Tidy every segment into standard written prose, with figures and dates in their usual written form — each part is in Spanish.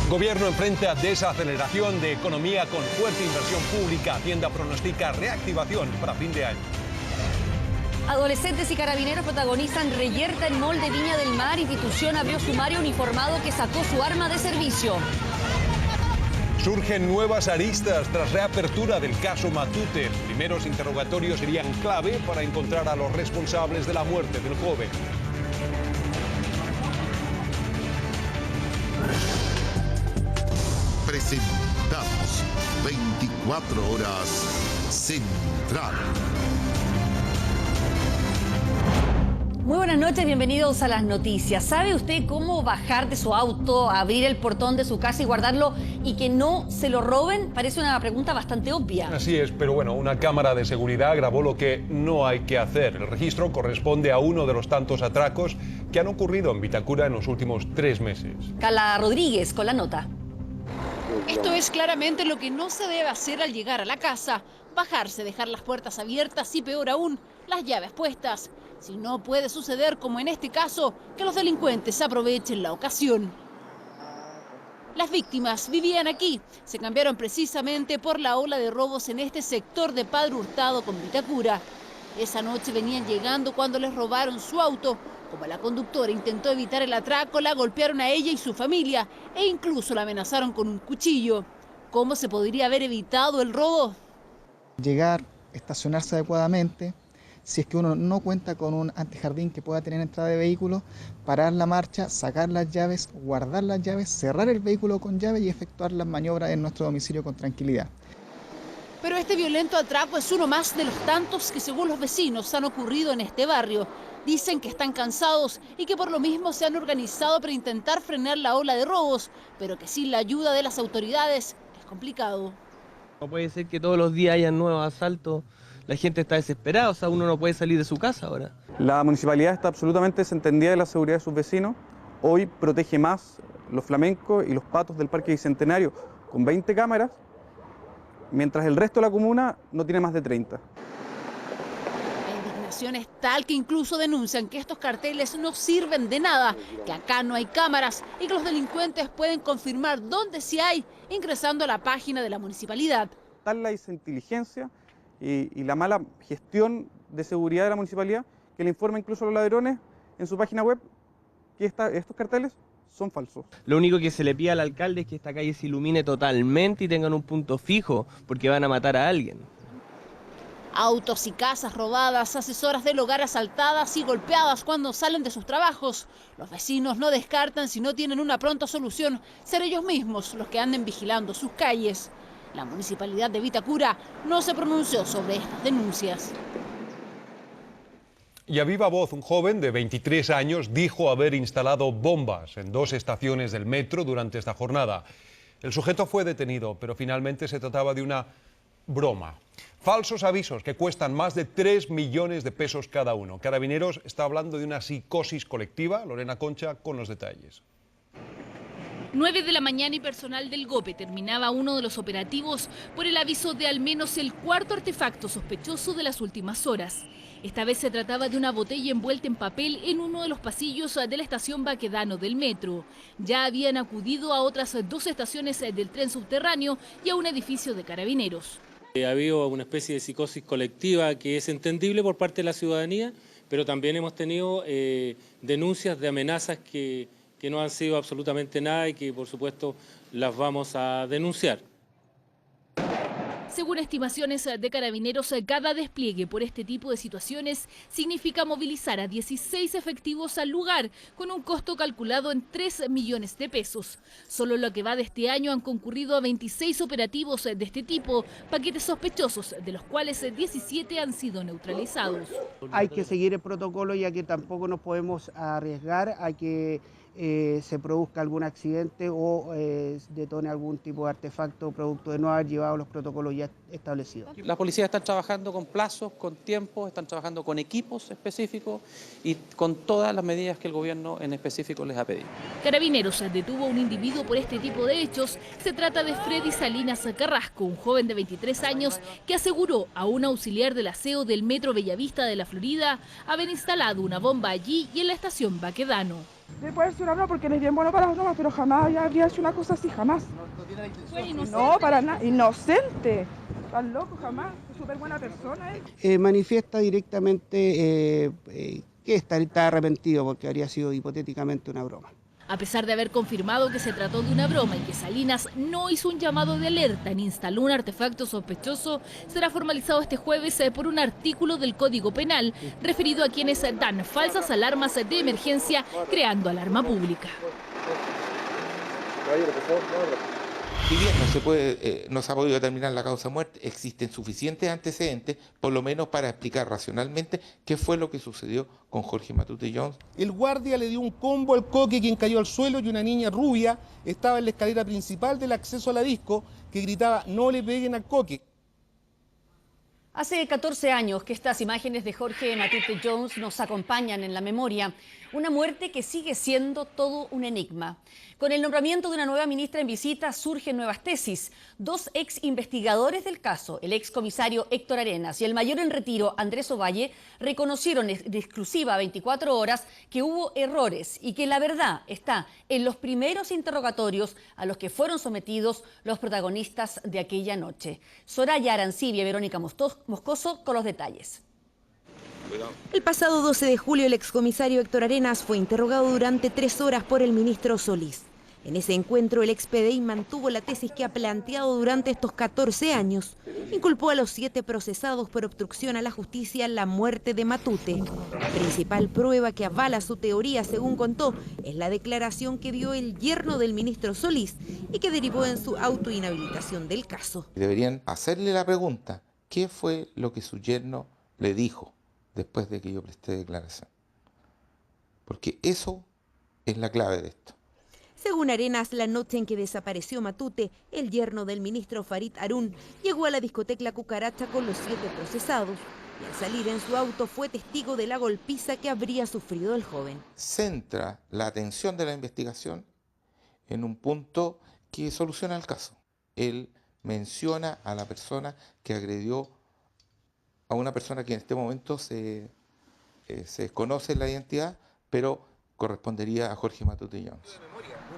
Gobierno enfrenta desaceleración de economía con fuerte inversión pública. Hacienda pronostica reactivación para fin de año. Adolescentes y carabineros protagonizan reyerta en Mall de Viña del Mar. Institución abrió sumario uniformado que sacó su arma de servicio. Surgen nuevas aristas tras reapertura del caso Matute. Los primeros interrogatorios serían clave para encontrar a los responsables de la muerte del joven. Presentamos 24 horas Central. Muy buenas noches, bienvenidos a las noticias. ¿Sabe usted cómo bajar de su auto, abrir el portón de su casa y guardarlo y que no se lo roben? Parece una pregunta bastante obvia. Así es, pero bueno, una cámara de seguridad grabó lo que no hay que hacer. El registro corresponde a uno de los tantos atracos que han ocurrido en Vitacura en los últimos 3 meses. Carla Rodríguez con la nota. Esto es claramente lo que no se debe hacer al llegar a la casa. Bajarse, dejar las puertas abiertas y peor aún, las llaves puestas. Si no, puede suceder, como en este caso, que los delincuentes aprovechen la ocasión. Las víctimas vivían aquí. Se cambiaron precisamente por la ola de robos en este sector de Padre Hurtado con Vitacura. Esa noche venían llegando cuando les robaron su auto. Como la conductora intentó evitar el atraco, la golpearon a ella y su familia e incluso la amenazaron con un cuchillo. ¿Cómo se podría haber evitado el robo? Llegar, estacionarse adecuadamente. Si es que uno no cuenta con un antijardín que pueda tener entrada de vehículo, parar la marcha, sacar las llaves, guardar las llaves, cerrar el vehículo con llave y efectuar las maniobras en nuestro domicilio con tranquilidad. Pero este violento atraco es uno más de los tantos que, según los vecinos, han ocurrido en este barrio. Dicen que están cansados y que por lo mismo se han organizado para intentar frenar la ola de robos, pero que sin la ayuda de las autoridades es complicado. No puede ser que todos los días hayan nuevos asaltos. La gente está desesperada, o sea, uno no puede salir de su casa ahora. La municipalidad está absolutamente desentendida de la seguridad de sus vecinos. Hoy protege más los flamencos y los patos del Parque Bicentenario con 20 cámaras, mientras el resto de la comuna no tiene más de 30. La indignación es tal que incluso denuncian que estos carteles no sirven de nada, que acá no hay cámaras y que los delincuentes pueden confirmar dónde sí hay ingresando a la página de la municipalidad. Tal la desinteligencia y la mala gestión de seguridad de la municipalidad que le informa incluso a los ladrones en su página web que estos carteles son falsos. Lo único que se le pide al alcalde es que esta calle se ilumine totalmente y tengan un punto fijo, porque van a matar a alguien. Autos y casas robadas, asesoras del hogar asaltadas y golpeadas cuando salen de sus trabajos. Los vecinos no descartan, si no tienen una pronta solución, ser ellos mismos los que anden vigilando sus calles. La municipalidad de Vitacura no se pronunció sobre estas denuncias. Y a viva voz, un joven de 23 años dijo haber instalado bombas en 2 estaciones del metro durante esta jornada. El sujeto fue detenido, pero finalmente se trataba de una broma. Falsos avisos que cuestan más de 3 millones de pesos cada uno. Carabineros está hablando de una psicosis colectiva. Lorena Concha con los detalles. 9 de la mañana y personal del GOPE terminaba uno de los operativos por el aviso de al menos el 4.º artefacto sospechoso de las últimas horas. Esta vez se trataba de una botella envuelta en papel en uno de los pasillos de la estación Baquedano del metro. Ya habían acudido a otras 2 estaciones del tren subterráneo y a un edificio de Carabineros. Ha habido una especie de psicosis colectiva que es entendible por parte de la ciudadanía, pero también hemos tenido denuncias de amenazas que no han sido absolutamente nada y que por supuesto las vamos a denunciar. Según estimaciones de Carabineros, cada despliegue por este tipo de situaciones significa movilizar a 16 efectivos al lugar, con un costo calculado en 3 millones de pesos. Solo lo que va de este año han concurrido a 26 operativos de este tipo, paquetes sospechosos, de los cuales 17 han sido neutralizados. Hay que seguir el protocolo, ya que tampoco nos podemos arriesgar a que se produzca algún accidente o detone algún tipo de artefacto producto de no haber llevado los protocolos ya establecidos. Las policías están trabajando con plazos, con tiempos, están trabajando con equipos específicos y con todas las medidas que el gobierno en específico les ha pedido. Carabineros detuvo a un individuo por este tipo de hechos. Se trata de Freddy Salinas Carrasco, un joven de 23 años que aseguró a un auxiliar del aseo del metro Bellavista de la Florida haber instalado una bomba allí y en la estación Baquedano. Le puede ser una broma porque él es bien bueno para las bromas, pero jamás habría hecho una cosa así, jamás. No, para nada. Inocente. Tan loco, jamás. Es súper buena persona. Manifiesta directamente que está arrepentido porque habría sido hipotéticamente una broma. A pesar de haber confirmado que se trató de una broma y que Salinas no hizo un llamado de alerta ni instaló un artefacto sospechoso, será formalizado este jueves por un artículo del Código Penal referido a quienes dan falsas alarmas de emergencia creando alarma pública. Si bien no se ha podido determinar la causa de muerte, existen suficientes antecedentes, por lo menos para explicar racionalmente qué fue lo que sucedió con Jorge Matute Jones. El guardia le dio un combo al Coque, quien cayó al suelo, y una niña rubia estaba en la escalera principal del acceso a la disco que gritaba "no le peguen al Coque". Hace 14 años que estas imágenes de Jorge Matute Jones nos acompañan en la memoria. Una muerte que sigue siendo todo un enigma. Con el nombramiento de una nueva ministra en visita surgen nuevas tesis. Dos ex investigadores del caso, el ex comisario Héctor Arenas y el mayor en retiro Andrés Ovalle, reconocieron en exclusiva a 24 horas que hubo errores y que la verdad está en los primeros interrogatorios a los que fueron sometidos los protagonistas de aquella noche. Soraya Arancibia y Verónica Moscoso con los detalles. El pasado 12 de julio el excomisario Héctor Arenas fue interrogado durante 3 horas por el ministro Solís. En ese encuentro el ex PDI mantuvo la tesis que ha planteado durante estos 14 años. Inculpó a los 7 procesados por obstrucción a la justicia la muerte de Matute. La principal prueba que avala su teoría, según contó, es la declaración que dio el yerno del ministro Solís y que derivó en su autoinhabilitación del caso. Deberían hacerle la pregunta, ¿qué fue lo que su yerno le dijo después de que yo presté declaración? Porque eso es la clave de esto. Según Arenas, la noche en que desapareció Matute, el yerno del ministro Farid Harún llegó a la discoteca La Cucaracha con los 7 procesados y al salir en su auto fue testigo de la golpiza que habría sufrido el joven. Centra la atención de la investigación en un punto que soluciona el caso. Él menciona a la persona que agredió a una persona que en este momento se desconoce la identidad, pero correspondería a Jorge Matute Jones.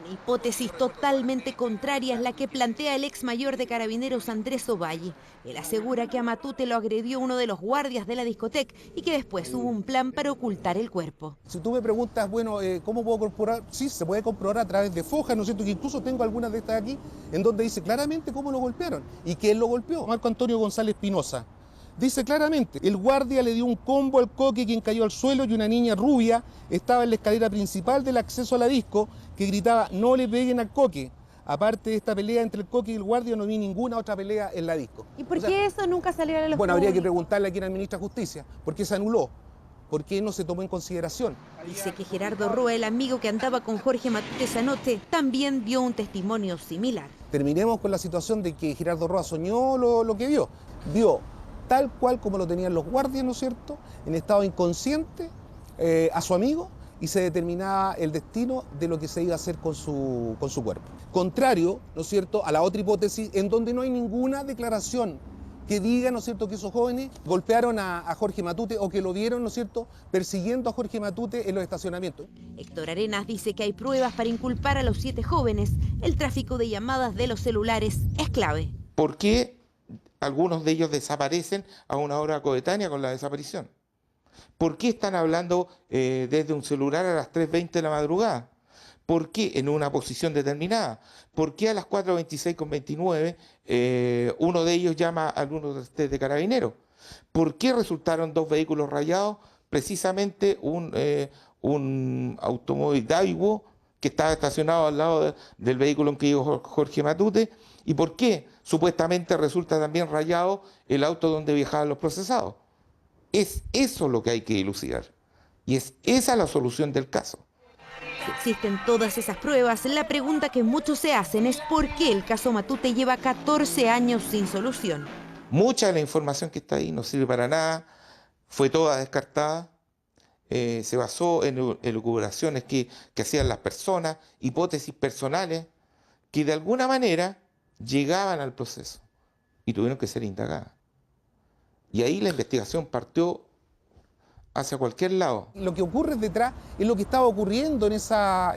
Una hipótesis totalmente contraria es la que plantea el ex mayor de Carabineros Andrés Ovalle. Él asegura que a Matute lo agredió uno de los guardias de la discoteca y que después hubo un plan para ocultar el cuerpo. Si tú me preguntas, bueno, ¿cómo puedo comprobar? Sí, se puede comprobar a través de fojas, ¿no es cierto? Que incluso tengo algunas de estas aquí, en donde dice claramente cómo lo golpearon y quién lo golpeó. Marco Antonio González Pinoza. Dice claramente, el guardia le dio un combo al Coque, quien cayó al suelo, y una niña rubia estaba en la escalera principal del acceso a la disco que gritaba "no le peguen al Coque". Aparte de esta pelea entre el Coque y el guardia, no vi ninguna otra pelea en la disco. ¿Y por qué eso nunca salió a la luz? Bueno, habría que preguntarle a quién era el ministro de Justicia, ¿por qué se anuló? ¿Por qué no se tomó en consideración? Dice que Gerardo Roa, el amigo que andaba con Jorge Matute esa noche, también dio un testimonio similar. Terminemos con la situación de que Gerardo Roa soñó lo que vio. Vio tal cual como lo tenían los guardias, ¿no es cierto?, en estado inconsciente a su amigo, y se determinaba el destino de lo que se iba a hacer con su cuerpo. Contrario, ¿no es cierto?, a la otra hipótesis en donde no hay ninguna declaración que diga, ¿no es cierto?, que esos jóvenes golpearon a Jorge Matute o que lo vieron, ¿no es cierto?, persiguiendo a Jorge Matute en los estacionamientos. Héctor Arenas dice que hay pruebas para inculpar a los 7 jóvenes. El tráfico de llamadas de los celulares es clave. ¿Por qué algunos de ellos desaparecen a una hora coetánea con la desaparición? ¿Por qué están hablando desde un celular a las 3:20 de la madrugada? ¿Por qué en una posición determinada? ¿Por qué a las 4:26:29 uno de ellos llama a alguno de Carabineros? ¿Por qué resultaron 2 vehículos rayados? Precisamente un automóvil Daewoo que estaba estacionado al lado del vehículo en que iba Jorge Matute. ¿Y por qué supuestamente resulta también rayado el auto donde viajaban los procesados? Es eso lo que hay que dilucidar. Y es esa la solución del caso. Si existen todas esas pruebas, la pregunta que muchos se hacen es ¿por qué el caso Matute lleva 14 años sin solución? Mucha de la información que está ahí no sirve para nada, fue toda descartada, se basó en elucubraciones que hacían las personas, hipótesis personales, que de alguna manera llegaban al proceso y tuvieron que ser indagadas. Y ahí la investigación partió hacia cualquier lado. Lo que ocurre detrás es lo que estaba ocurriendo en esa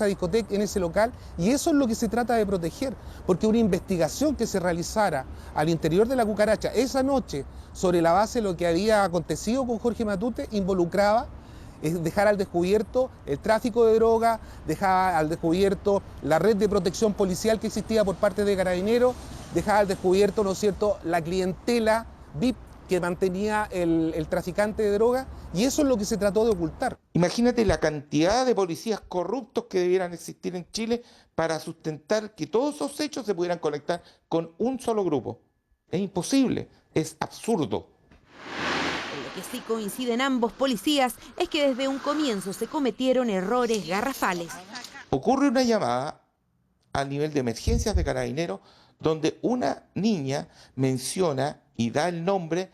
discoteca, en ese local, y eso es lo que se trata de proteger, porque una investigación que se realizara al interior de la Cucaracha esa noche sobre la base de lo que había acontecido con Jorge Matute involucraba dejar al descubierto el tráfico de droga, dejar al descubierto la red de protección policial que existía por parte de Carabineros, dejar al descubierto, ¿no es cierto?, la clientela VIP que mantenía el traficante de droga, y eso es lo que se trató de ocultar. Imagínate la cantidad de policías corruptos que debieran existir en Chile para sustentar que todos esos hechos se pudieran conectar con un solo grupo. Es imposible, es absurdo. Lo que sí coinciden ambos policías es que desde un comienzo se cometieron errores garrafales. Ocurre una llamada al nivel de emergencias de Carabineros donde una niña menciona y da el nombre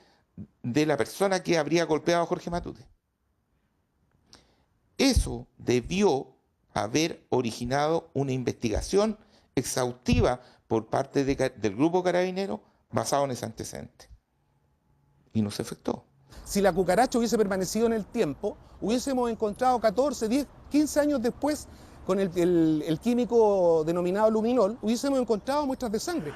de la persona que habría golpeado a Jorge Matute. Eso debió haber originado una investigación exhaustiva por parte del grupo Carabinero basado en ese antecedente. Y no se efectuó. Si la Cucaracha hubiese permanecido en el tiempo, hubiésemos encontrado 14, 10, 15 años después, con el químico denominado luminol, hubiésemos encontrado muestras de sangre.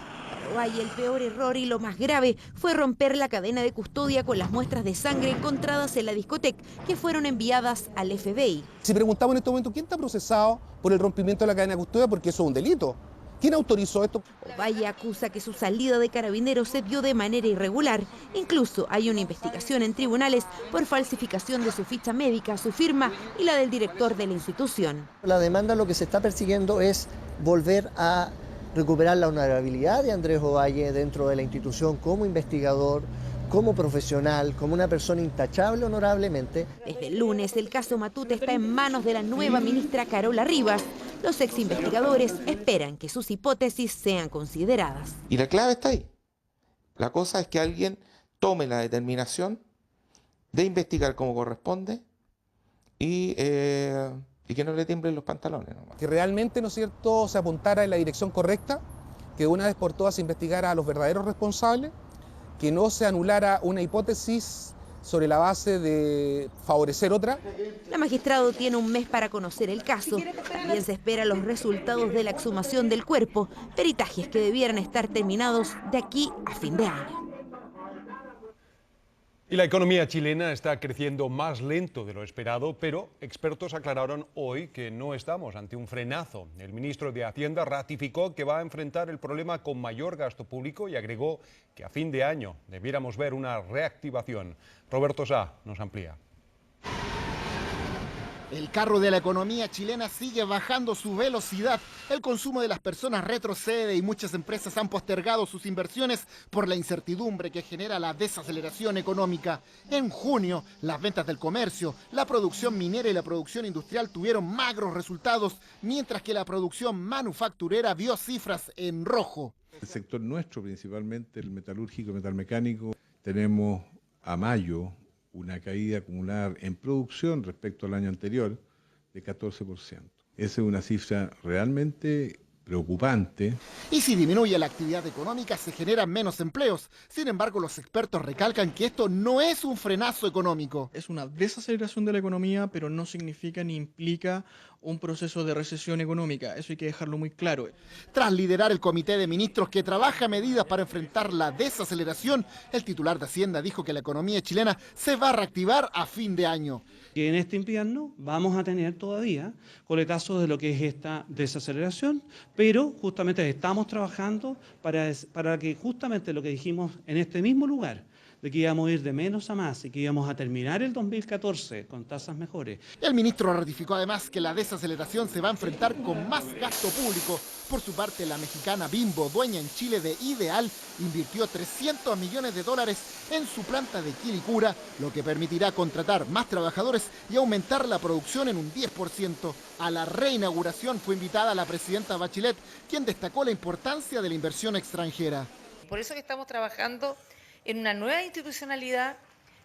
Y el peor error y lo más grave fue romper la cadena de custodia con las muestras de sangre encontradas en la discoteca que fueron enviadas al FBI. Si preguntamos en este momento quién está procesado por el rompimiento de la cadena de custodia, porque eso es un delito. ¿Quién autorizó esto? Ovalle acusa que su salida de Carabineros se dio de manera irregular. Incluso hay una investigación en tribunales por falsificación de su ficha médica, su firma y la del director de la institución. La demanda lo que se está persiguiendo es volver a recuperar la honorabilidad de Andrés Ovalle dentro de la institución como investigador, como profesional, como una persona intachable honorablemente. Desde el lunes el caso Matute está en manos de la nueva ministra Carola Rivas. Los ex investigadores esperan que sus hipótesis sean consideradas. Y la clave está ahí. La cosa es que alguien tome la determinación de investigar como corresponde y que no le tiemblen los pantalones. Nomás. Que realmente, ¿no es cierto?, se apuntara en la dirección correcta, que de una vez por todas se investigara a los verdaderos responsables, que no se anulara una hipótesis sobre la base de favorecer otra. La magistrado tiene un mes para conocer el caso. También se espera los resultados de la exhumación del cuerpo, peritajes que debieran estar terminados de aquí a fin de año. Y la economía chilena está creciendo más lento de lo esperado, pero expertos aclararon hoy que no estamos ante un frenazo. El ministro de Hacienda ratificó que va a enfrentar el problema con mayor gasto público y agregó que a fin de año debiéramos ver una reactivación. Roberto Sá nos amplía. El carro de la economía chilena sigue bajando su velocidad. El consumo de las personas retrocede y muchas empresas han postergado sus inversiones por la incertidumbre que genera la desaceleración económica. En junio, las ventas del comercio, la producción minera y la producción industrial tuvieron magros resultados, mientras que la producción manufacturera vio cifras en rojo. El sector nuestro, principalmente el metalúrgico y metalmecánico, tenemos a mayo una caída acumulada en producción respecto al año anterior de 14%. Esa es una cifra realmente preocupante. Y si disminuye la actividad económica, se generan menos empleos. Sin embargo, los expertos recalcan que esto no es un frenazo económico. Es una desaceleración de la economía, pero no significa ni implica un proceso de recesión económica. Eso hay que dejarlo muy claro. Tras liderar el comité de ministros que trabaja medidas para enfrentar la desaceleración, el titular de Hacienda dijo que la economía chilena se va a reactivar a fin de año. Que en este invierno vamos a tener todavía coletazos de lo que es esta desaceleración, pero justamente estamos trabajando para que justamente lo que dijimos en este mismo lugar, de que íbamos a ir de menos a más y que íbamos a terminar el 2014 con tasas mejores. El ministro ratificó además que la desaceleración se va a enfrentar con más gasto público. Por su parte, la mexicana Bimbo, dueña en Chile de Ideal, invirtió $300 millones en su planta de Quilicura, lo que permitirá contratar más trabajadores y aumentar la producción en un 10%. A la reinauguración fue invitada la presidenta Bachelet, quien destacó la importancia de la inversión extranjera. Por eso que estamos trabajando en una nueva institucionalidad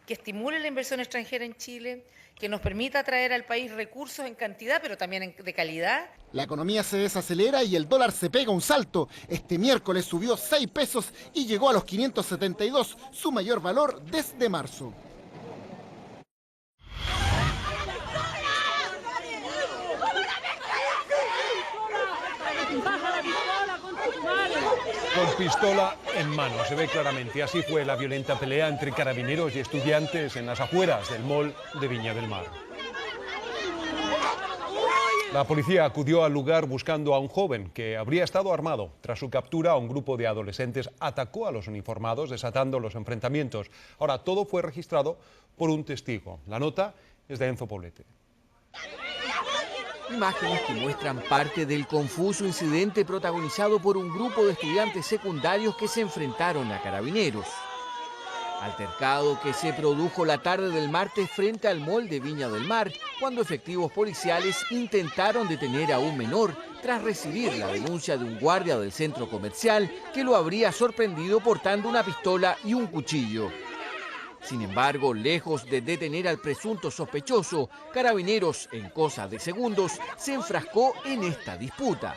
que estimule la inversión extranjera en Chile, que nos permita traer al país recursos en cantidad, pero también de calidad. La economía se desacelera y el dólar se pega un salto. Este miércoles subió 6 pesos y llegó a los 572, su mayor valor desde marzo. Con pistola en mano, se ve claramente. Así fue la violenta pelea entre carabineros y estudiantes en las afueras del mall de Viña del Mar. La policía acudió al lugar buscando a un joven que habría estado armado. Tras su captura, un grupo de adolescentes atacó a los uniformados, desatando los enfrentamientos. Ahora, todo fue registrado por un testigo. La nota es de Enzo Poblete. Imágenes que muestran parte del confuso incidente protagonizado por un grupo de estudiantes secundarios que se enfrentaron a carabineros. Altercado que se produjo la tarde del martes frente al mall de Viña del Mar, cuando efectivos policiales intentaron detener a un menor tras recibir la denuncia de un guardia del centro comercial que lo habría sorprendido portando una pistola y un cuchillo. Sin embargo, lejos de detener al presunto sospechoso, Carabineros, en cosa de segundos, se enfrascó en esta disputa.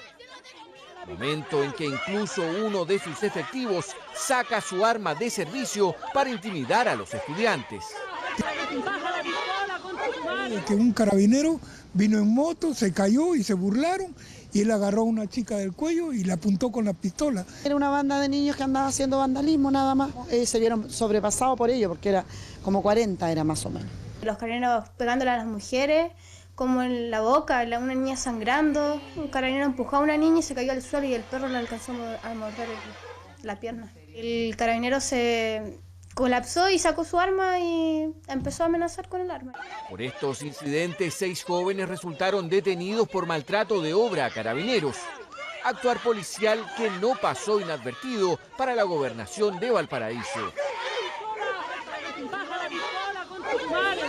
Momento en que incluso uno de sus efectivos saca su arma de servicio para intimidar a los estudiantes. Que un carabinero vino en moto, se cayó y se burlaron, y él agarró a una chica del cuello y la apuntó con la pistola. Era una banda de niños que andaba haciendo vandalismo nada más. Se vieron sobrepasados por ello, porque era como 40 era más o menos. Los carabineros pegándole a las mujeres, como en la boca, una niña sangrando. Un carabinero empujó a una niña y se cayó al suelo y el perro le alcanzó a morder la pierna. El carabinero se colapsó y sacó su arma y empezó a amenazar con el arma. Por estos incidentes, 6 jóvenes resultaron detenidos por maltrato de obra a carabineros. Actuar policial que no pasó inadvertido para la gobernación de Valparaíso.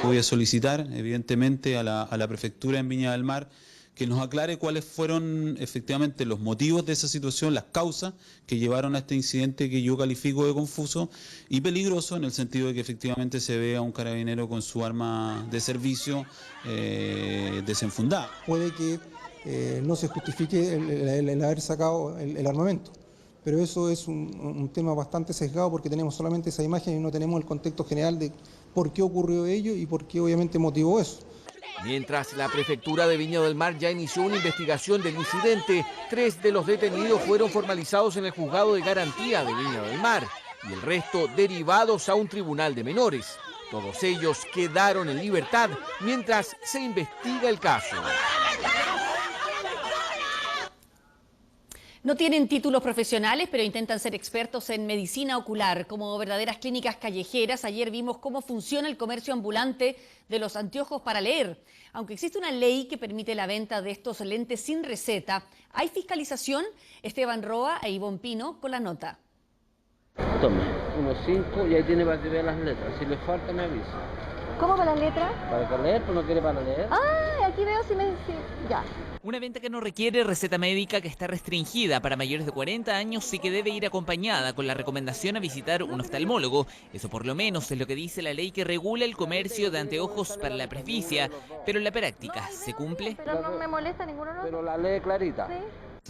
Voy a solicitar, evidentemente, a la prefectura en Viña del Mar que nos aclare cuáles fueron efectivamente los motivos de esa situación, las causas que llevaron a este incidente que yo califico de confuso y peligroso, en el sentido de que efectivamente se ve a un carabinero con su arma de servicio desenfundada. Puede que no se justifique el haber sacado el armamento, pero eso es un tema bastante sesgado porque tenemos solamente esa imagen y no tenemos el contexto general de por qué ocurrió ello y por qué obviamente motivó eso. Mientras la prefectura de Viña del Mar ya inició una investigación del incidente, 3 de los detenidos fueron formalizados en el juzgado de garantía de Viña del Mar y el resto derivados a un tribunal de menores. Todos ellos quedaron en libertad mientras se investiga el caso. No tienen títulos profesionales, pero intentan ser expertos en medicina ocular. Como verdaderas clínicas callejeras, ayer vimos cómo funciona el comercio ambulante de los anteojos para leer. Aunque existe una ley que permite la venta de estos lentes sin receta, ¿hay fiscalización? Esteban Roa e Ivonne Pino con la nota. Tome, 1.5 y ahí tiene para que vea las letras. Si le falta, me avisa. ¿Cómo va las letras? ¿Para que leer? ¿Pues no quiere para leer? Ah, aquí veo si me... ya. Una venta que no requiere receta médica, que está restringida para mayores de 40 años y que debe ir acompañada con la recomendación a visitar un oftalmólogo. Eso por lo menos es lo que dice la ley que regula el comercio de anteojos para la presbicia. Pero en la práctica, ¿se cumple? Pero no me molesta ninguno, ¿no? Pero la lee clarita. Sí.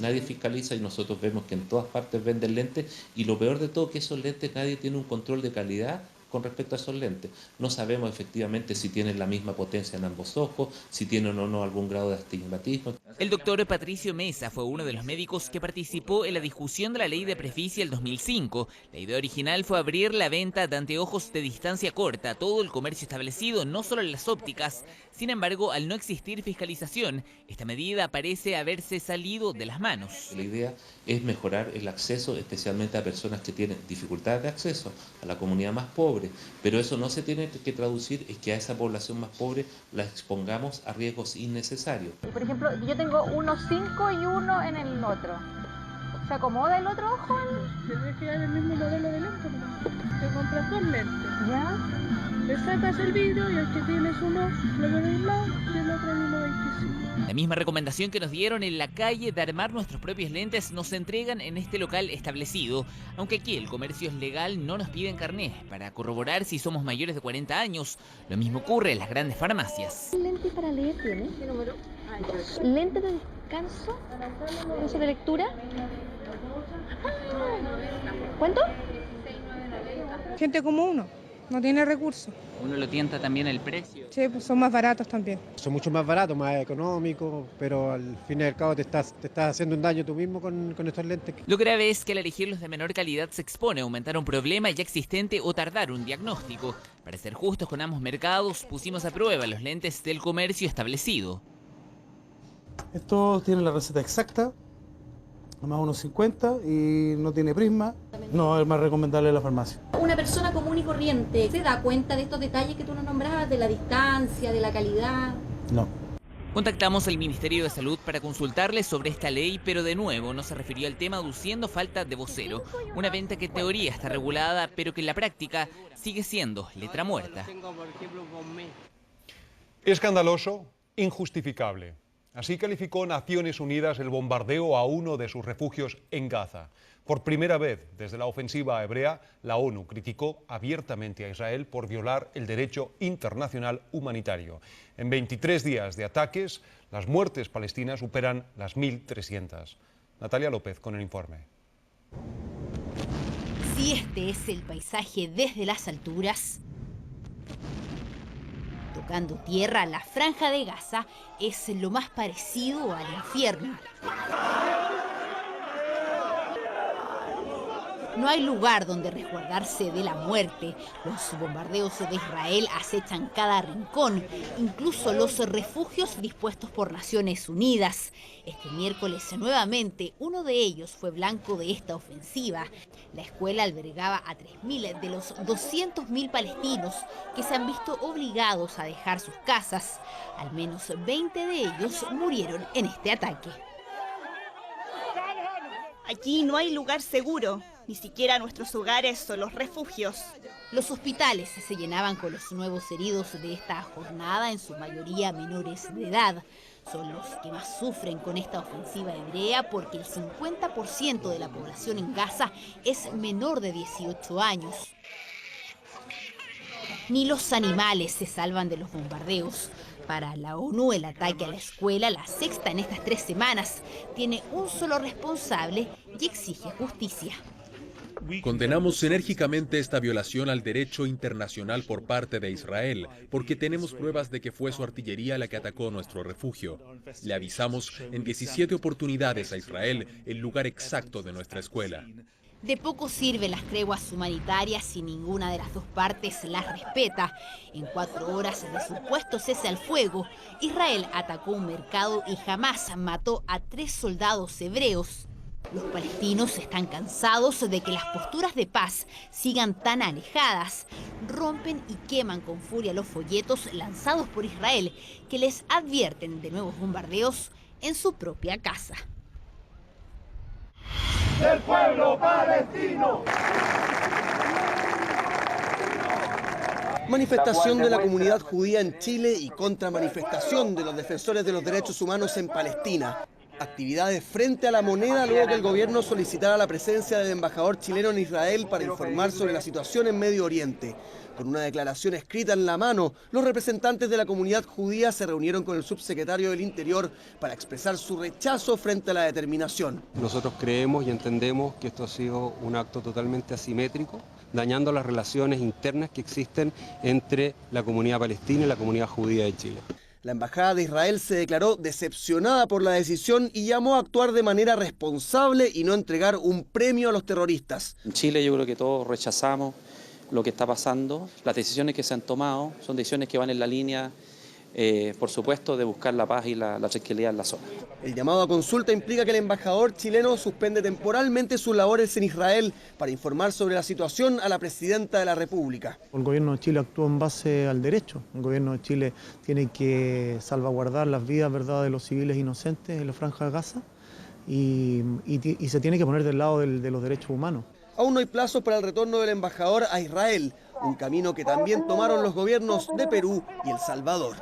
Nadie fiscaliza y nosotros vemos que en todas partes venden lentes y lo peor de todo que esos lentes nadie tiene un control de calidad con respecto a esos lentes. No sabemos efectivamente si tienen la misma potencia en ambos ojos, si tienen o no algún grado de astigmatismo. El doctor Patricio Mesa fue uno de los médicos que participó en la discusión de la ley de presbicia el 2005. La idea original fue abrir la venta de anteojos de distancia corta, todo el comercio establecido, no solo en las ópticas. Sin embargo, al no existir fiscalización, esta medida parece haberse salido de las manos. La idea es mejorar el acceso, especialmente a personas que tienen dificultades de acceso, a la comunidad más pobre, pero eso no se tiene que traducir en que a esa población más pobre la expongamos a riesgos innecesarios. Por ejemplo, yo tengo 1.5 y uno en el otro. ¿Se acomoda el otro ojo? Tienes que dar el mismo modelo de lente, te compras 2 lentes. ¿Ya? Le sacas el vidrio y el que tienes uno lo ven de un lado y el otro en 1.25. La misma recomendación que nos dieron en la calle de armar nuestros propios lentes nos entregan en este local establecido. Aunque aquí el comercio es legal, no nos piden carné para corroborar si somos mayores de 40 años. Lo mismo ocurre en las grandes farmacias. ¿Qué lente para leer tiene? ¿Qué número? ¿Lente de descanso? ¿Descanso de lectura? ¿Cuánto? Gente como uno. no tiene recursos. ¿Uno lo tienta también el precio? Sí, pues son más baratos también. Son mucho más baratos, más económicos, pero al fin y al cabo te estás haciendo un daño tú mismo con estos lentes. Lo grave es que al elegirlos de menor calidad se expone a aumentar un problema ya existente o tardar un diagnóstico. Para ser justos con ambos mercados, pusimos a prueba los lentes del comercio establecido. Esto tiene la receta exacta, más unos 50 y no tiene prisma. No, es más recomendable la farmacia. Una persona común y corriente se da cuenta de estos detalles que tú nos nombrabas, de la distancia, de la calidad. No. Contactamos al Ministerio de Salud para consultarles sobre esta ley, pero de nuevo no se refirió al tema aduciendo falta de vocero. Una venta que en teoría está regulada, pero que en la práctica sigue siendo letra muerta. Escandaloso, injustificable. Así calificó Naciones Unidas el bombardeo a uno de sus refugios en Gaza. Por primera vez desde la ofensiva hebrea, la ONU criticó abiertamente a Israel por violar el derecho internacional humanitario. En 23 días de ataques, las muertes palestinas superan las 1.300. Natalia López con el informe. Si este es el paisaje desde las alturas, tocando tierra, la Franja de Gaza es lo más parecido al infierno. No hay lugar donde resguardarse de la muerte. Los bombardeos de Israel acechan cada rincón, incluso los refugios dispuestos por Naciones Unidas. Este miércoles, nuevamente, uno de ellos fue blanco de esta ofensiva. La escuela albergaba a 3.000 de los 200.000 palestinos que se han visto obligados a dejar sus casas. Al menos 20 de ellos murieron en este ataque. Aquí no hay lugar seguro. Ni siquiera nuestros hogares o los refugios. Los hospitales se llenaban con los nuevos heridos de esta jornada, en su mayoría menores de edad. Son los que más sufren con esta ofensiva hebrea porque el 50% de la población en Gaza es menor de 18 años. Ni los animales se salvan de los bombardeos. Para la ONU, el ataque a la escuela, la sexta en estas 3 semanas, tiene un solo responsable y exige justicia. Condenamos enérgicamente esta violación al derecho internacional por parte de Israel, porque tenemos pruebas de que fue su artillería la que atacó nuestro refugio. Le avisamos en 17 oportunidades a Israel el lugar exacto de nuestra escuela. De poco sirven las treguas humanitarias si ninguna de las dos partes las respeta. En 4 horas de supuesto cese al fuego, Israel atacó un mercado y jamás mató a 3 soldados hebreos. Los palestinos están cansados de que las posturas de paz sigan tan alejadas. Rompen y queman con furia los folletos lanzados por Israel que les advierten de nuevos bombardeos en su propia casa. ¡Del pueblo palestino! Manifestación de la comunidad judía en Chile y contramanifestación de los defensores de los derechos humanos en Palestina. Actividades frente a la Moneda luego que el gobierno solicitara la presencia del embajador chileno en Israel para informar sobre la situación en Medio Oriente. Con una declaración escrita en la mano, los representantes de la comunidad judía se reunieron con el subsecretario del Interior para expresar su rechazo frente a la determinación. Nosotros creemos y entendemos que esto ha sido un acto totalmente asimétrico, dañando las relaciones internas que existen entre la comunidad palestina y la comunidad judía de Chile. La Embajada de Israel se declaró decepcionada por la decisión y llamó a actuar de manera responsable y no entregar un premio a los terroristas. En Chile yo creo que todos rechazamos lo que está pasando. Las decisiones que se han tomado son decisiones que van en la línea, por supuesto, de buscar la paz y la tranquilidad en la zona. El llamado a consulta implica que el embajador chileno suspende temporalmente sus labores en Israel para informar sobre la situación a la presidenta de la República. El gobierno de Chile actúa en base al derecho. El gobierno de Chile tiene que salvaguardar las vidas, ¿verdad?, de los civiles inocentes en la Franja de Gaza y se tiene que poner del lado de los derechos humanos. Aún no hay plazo para el retorno del embajador a Israel, un camino que también tomaron los gobiernos de Perú y El Salvador.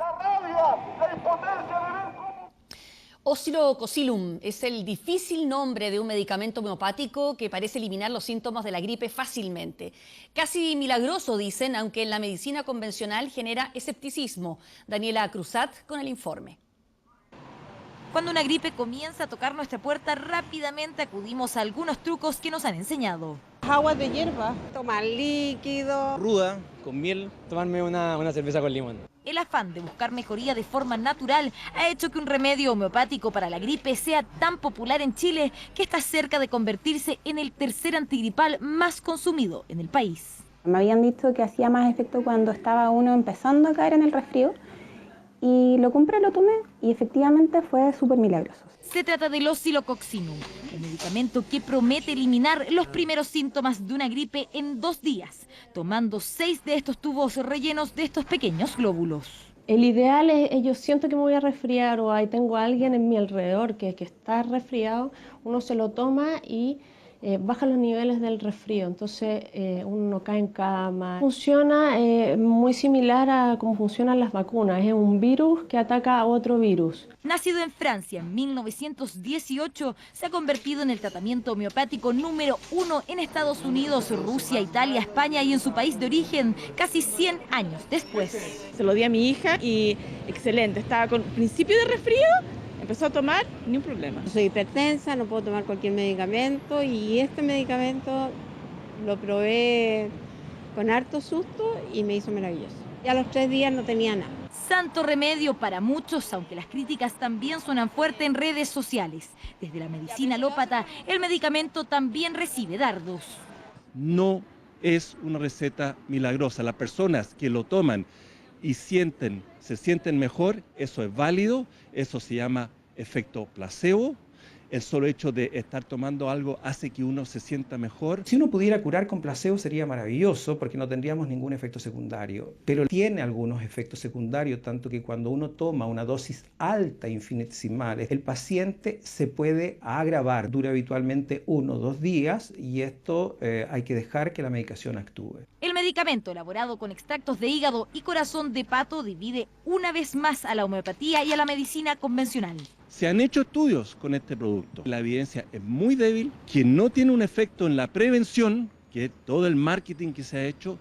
Oscillococilum es el difícil nombre de un medicamento homeopático que parece eliminar los síntomas de la gripe fácilmente. Casi milagroso, dicen, aunque en la medicina convencional genera escepticismo. Daniela Cruzat con el informe. Cuando una gripe comienza a tocar nuestra puerta, rápidamente acudimos a algunos trucos que nos han enseñado. Aguas de hierba, tomar líquido. Ruda, con miel, tomarme una cerveza con limón. El afán de buscar mejoría de forma natural ha hecho que un remedio homeopático para la gripe sea tan popular en Chile que está cerca de convertirse en el tercer antigripal más consumido en el país. Me habían dicho que hacía más efecto cuando estaba uno empezando a caer en el resfrío y lo compré, lo tomé y efectivamente fue súper milagroso. Se trata del Oscillococcinum, un medicamento que promete eliminar los primeros síntomas de una gripe en 2 días, tomando 6 de estos tubos rellenos de estos pequeños glóbulos. El ideal es, yo siento que me voy a resfriar o ahí tengo a alguien en mi alrededor que está resfriado, uno se lo toma y baja los niveles del resfrío, entonces uno no cae en cama. Funciona muy similar a cómo funcionan las vacunas, es un virus que ataca a otro virus. Nacido en Francia en 1918, se ha convertido en el tratamiento homeopático número 1 en Estados Unidos, Rusia, Italia, España y en su país de origen, casi 100 años después. Se lo di a mi hija y excelente, estaba con principio de resfrío. Empezó a tomar, ni un problema. Soy hipertensa, no puedo tomar cualquier medicamento y este medicamento lo probé con harto susto y me hizo maravilloso. Y a los 3 días no tenía nada. Santo remedio para muchos, aunque las críticas también suenan fuerte en redes sociales. Desde la medicina alópata, el medicamento también recibe dardos. No es una receta milagrosa. Las personas que lo toman y se sienten mejor, eso es válido, eso se llama efecto placebo. El solo hecho de estar tomando algo hace que uno se sienta mejor. Si uno pudiera curar con placebo sería maravilloso porque no tendríamos ningún efecto secundario, pero tiene algunos efectos secundarios, tanto que cuando uno toma una dosis alta, infinitesimal, el paciente se puede agravar, dura habitualmente 1 o 2 días y esto hay que dejar que la medicación actúe. El medicamento elaborado con extractos de hígado y corazón de pato divide una vez más a la homeopatía y a la medicina convencional. Se han hecho estudios con este producto. La evidencia es muy débil, que no tiene un efecto en la prevención, que es todo el marketing que se ha hecho,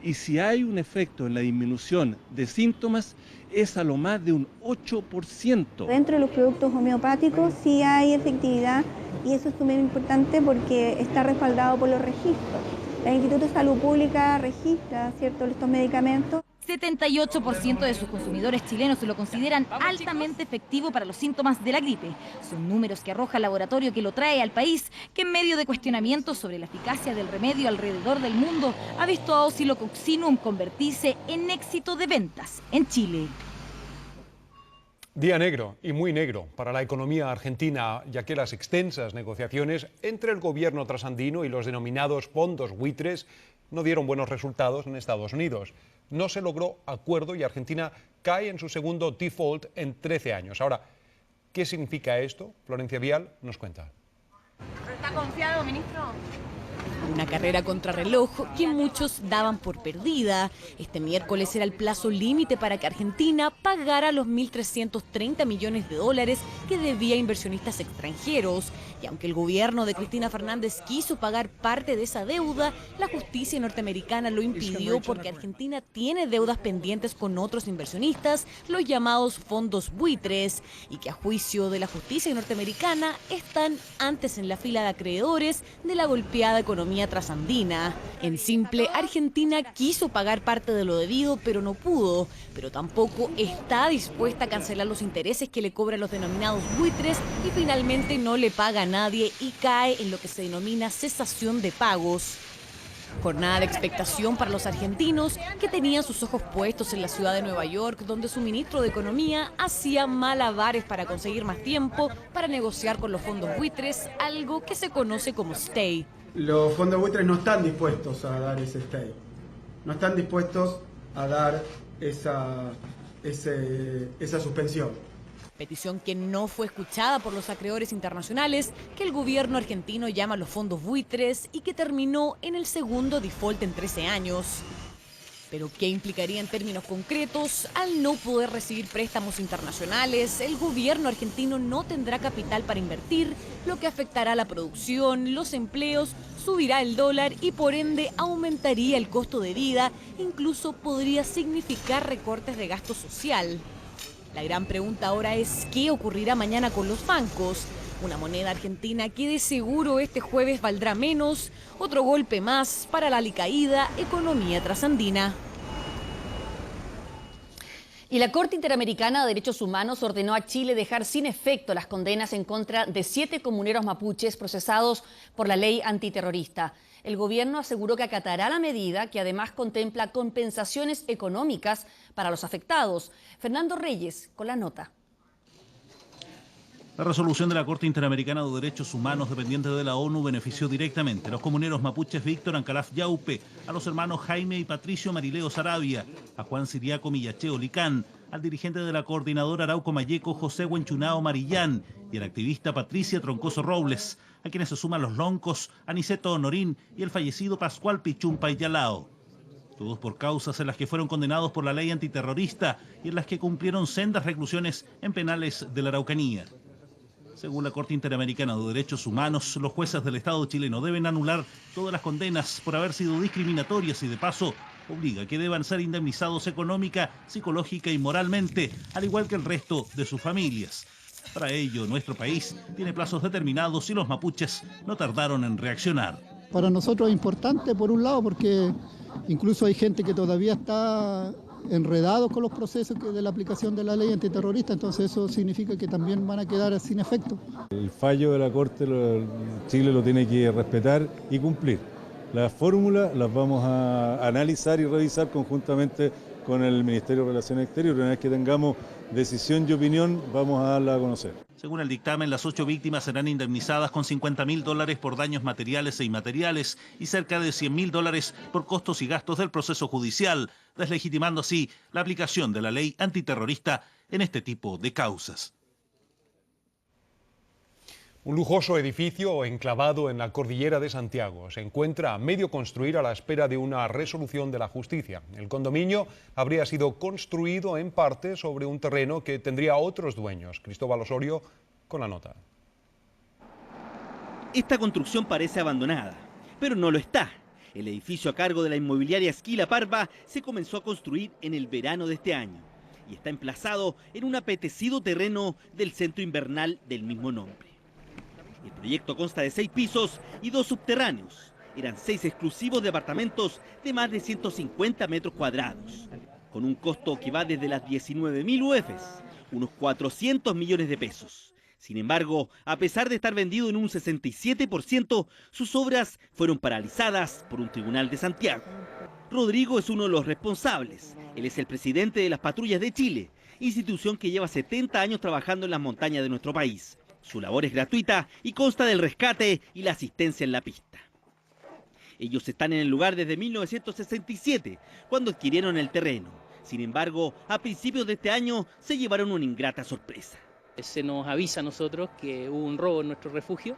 y si hay un efecto en la disminución de síntomas, es a lo más de un 8%. Dentro de los productos homeopáticos sí hay efectividad y eso es muy importante porque está respaldado por los registros. El Instituto de Salud Pública registra, ¿cierto?, estos medicamentos. 78% de sus consumidores chilenos lo consideran altamente efectivo para los síntomas de la gripe. Son números que arroja el laboratorio que lo trae al país, que en medio de cuestionamientos sobre la eficacia del remedio alrededor del mundo, ha visto a Oscillococcinum convertirse en éxito de ventas en Chile. Día negro y muy negro para la economía argentina, ya que las extensas negociaciones entre el gobierno trasandino y los denominados fondos buitres no dieron buenos resultados en Estados Unidos. No se logró acuerdo y Argentina cae en su segundo default en 13 años. Ahora, ¿qué significa esto? Florencia Vial nos cuenta. ¿Está confiado, ministro? Una carrera contrarreloj que muchos daban por perdida. Este miércoles era el plazo límite para que Argentina pagara los 1.330 millones de dólares que debía a inversionistas extranjeros. Y aunque el gobierno de Cristina Fernández quiso pagar parte de esa deuda, la justicia norteamericana lo impidió porque Argentina tiene deudas pendientes con otros inversionistas, los llamados fondos buitres, y que a juicio de la justicia norteamericana están antes en la fila de acreedores de la golpeada economía trasandina. En simple, Argentina quiso pagar parte de lo debido, pero no pudo, pero tampoco está dispuesta a cancelar los intereses que le cobran los denominados buitres y finalmente no le paga a nadie y cae en lo que se denomina cesación de pagos. Jornada de expectación para los argentinos que tenían sus ojos puestos en la ciudad de Nueva York, donde su ministro de Economía hacía malabares para conseguir más tiempo para negociar con los fondos buitres, algo que se conoce como stay. Los fondos buitres no están dispuestos a dar ese stay, no están dispuestos a dar esa suspensión. Petición que no fue escuchada por los acreedores internacionales, que el gobierno argentino llama los fondos buitres y que terminó en el segundo default en 13 años. Pero ¿qué implicaría en términos concretos? Al no poder recibir préstamos internacionales, el gobierno argentino no tendrá capital para invertir, lo que afectará la producción, los empleos, subirá el dólar y por ende aumentaría el costo de vida, incluso podría significar recortes de gasto social. La gran pregunta ahora es ¿qué ocurrirá mañana con los bancos? Una moneda argentina que de seguro este jueves valdrá menos, otro golpe más para la alicaída economía trasandina. Y la Corte Interamericana de Derechos Humanos ordenó a Chile dejar sin efecto las condenas en contra de 7 comuneros mapuches procesados por la ley antiterrorista. El gobierno aseguró que acatará la medida, que además contempla compensaciones económicas para los afectados. Fernando Reyes con la nota. La resolución de la Corte Interamericana de Derechos Humanos dependiente de la ONU benefició directamente a los comuneros mapuches Víctor Ancalaf Yaupe, a los hermanos Jaime y Patricio Marileo Sarabia, a Juan Siriaco Millacheo Licán, al dirigente de la coordinadora Arauco Mayeco José Huenchunao Marillán y a la activista Patricia Troncoso Robles, a quienes se suman los loncos Aniceto Honorín y el fallecido Pascual Pichumpa Yalao. Todos por causas en las que fueron condenados por la ley antiterrorista y en las que cumplieron sendas reclusiones en penales de la Araucanía. Según la Corte Interamericana de Derechos Humanos, los jueces del Estado chileno deben anular todas las condenas por haber sido discriminatorias y de paso obliga a que deban ser indemnizados económica, psicológica y moralmente, al igual que el resto de sus familias. Para ello, nuestro país tiene plazos determinados y los mapuches no tardaron en reaccionar. Para nosotros es importante, por un lado, porque incluso hay gente que todavía está enredado con los procesos de la aplicación de la ley antiterrorista, entonces eso significa que también van a quedar sin efecto. El fallo de la Corte, Chile lo tiene que respetar y cumplir. Las fórmulas las vamos a analizar y revisar conjuntamente con el Ministerio de Relaciones Exteriores. Una vez que tengamos decisión y opinión, vamos a darla a conocer. Según el dictamen, las 8 víctimas serán indemnizadas con $50.000 por daños materiales e inmateriales y cerca de $100.000 por costos y gastos del proceso judicial, deslegitimando así la aplicación de la ley antiterrorista en este tipo de causas. Un lujoso edificio enclavado en la cordillera de Santiago se encuentra a medio construir a la espera de una resolución de la justicia. El condominio habría sido construido en parte sobre un terreno que tendría otros dueños. Cristóbal Osorio con la nota. Esta construcción parece abandonada, pero no lo está. El edificio a cargo de la inmobiliaria Esquila Parva se comenzó a construir en el verano de este año y está emplazado en un apetecido terreno del centro invernal del mismo nombre. El proyecto consta de 6 pisos y 2 subterráneos. Eran 6 exclusivos departamentos de más de 150 metros cuadrados, con un costo que va desde las 19.000 UFs, unos 400 millones de pesos. Sin embargo, a pesar de estar vendido en un 67%, sus obras fueron paralizadas por un tribunal de Santiago. Rodrigo es uno de los responsables. Él es el presidente de las Patrullas de Chile, institución que lleva 70 años trabajando en las montañas de nuestro país. Su labor es gratuita y consta del rescate y la asistencia en la pista. Ellos están en el lugar desde 1967, cuando adquirieron el terreno. Sin embargo, a principios de este año se llevaron una ingrata sorpresa. Se nos avisa a nosotros que hubo un robo en nuestro refugio